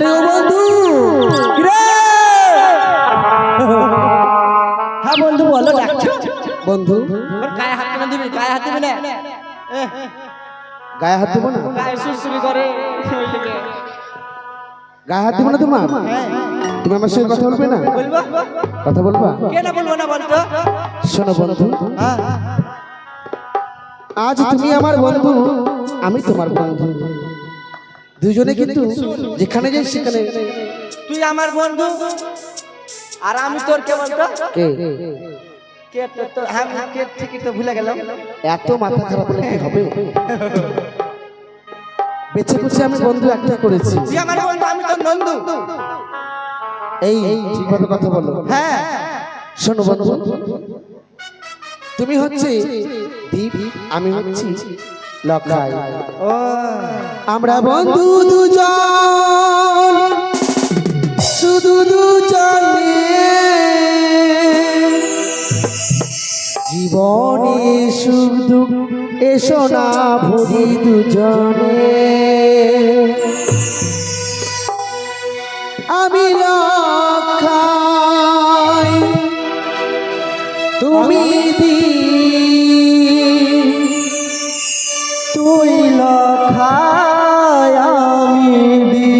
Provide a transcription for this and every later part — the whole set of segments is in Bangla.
আরে ও বন্ধু হ্যাঁ বন্ধু বলো ডাকছো বন্ধু গায়ে হাত না দিবি গায়ে হাত দিবি না গায়ে হাত দেবো না গায়ে সুসুরি করে গায়ে হাত দেবো না তোমার তুমি আমার সঙ্গে কথা বলবে না বলবো কথা বলবা কেন বলবো না বলতো শোনো বন্ধু আজ তুমি আমার বন্ধু আমি তোমার বন্ধু দুজনে কিন্তু যেখানে যাই সেখানে তুই আমার বন্ধু আর আমি তোর কে বলতো কে কে তো আমি কে ঠিকই তো ভুলে গেলাম এত মাথা খারাপ হলে কি হবে বেছে বেছে আমি বন্ধু একটা করেছি তুই আমার বন্ধু আমি তোর নন্দু এই ঠিকভাবে কথা বলো হ্যাঁ শোনো বন্ধু তুমি হচ্ছে দীপ আমি হচ্ছি লক্ষাই ও আমরা বন্ধু দুজন শুধু দুজনে জীবনে সুখ দুঃখ এসো না ভরি দুজনে আমি লক্ষাই তুমি তুই লখায় আমি দি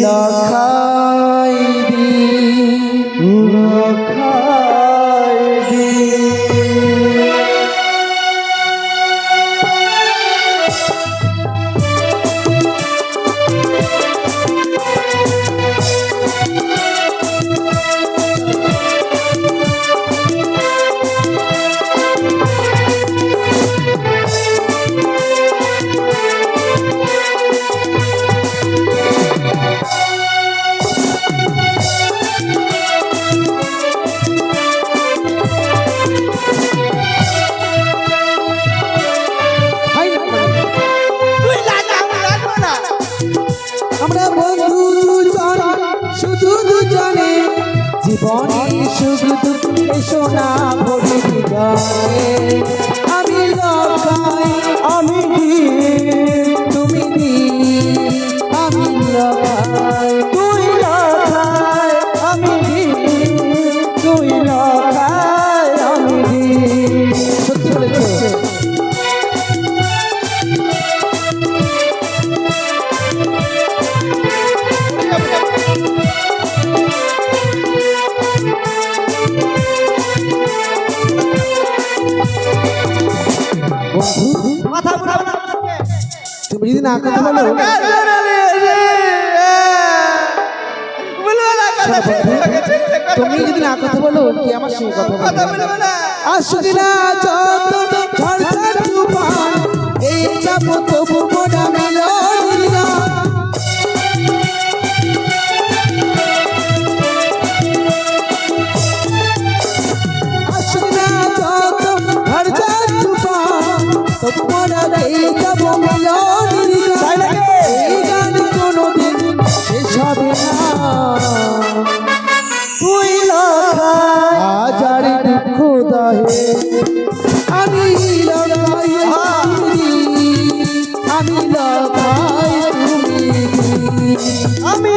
লক্ষাই লখায় দি আমরা বন্ধু দুজন শুধু দুজনে জীবনে সুখ দুঃখ এসো না ভরি দুজনে আমি লক্ষাই আমি তুমি আমি লক্ষাই তুই লখায় আমি তুই লখায় আমি সত্যি বলেছো বন্ধু মাথা বুড়া তুমি যদি না কথা বলো তুমি যদি না কথা বলো কি আমার সঙ্গে কথা বলো আসলে না যত ঝড় তুফান এই চাপ তবু মোটা মেলোডি না আসলে না যত ঝড় তুফান তবু মোটা এই চাপ মেলোডি না এই গান কোনোদিন শেষ হবে না তুই লখায় হাজার দুঃখ দাহে আমি লড়াই আমি লড়াই তুমি আমি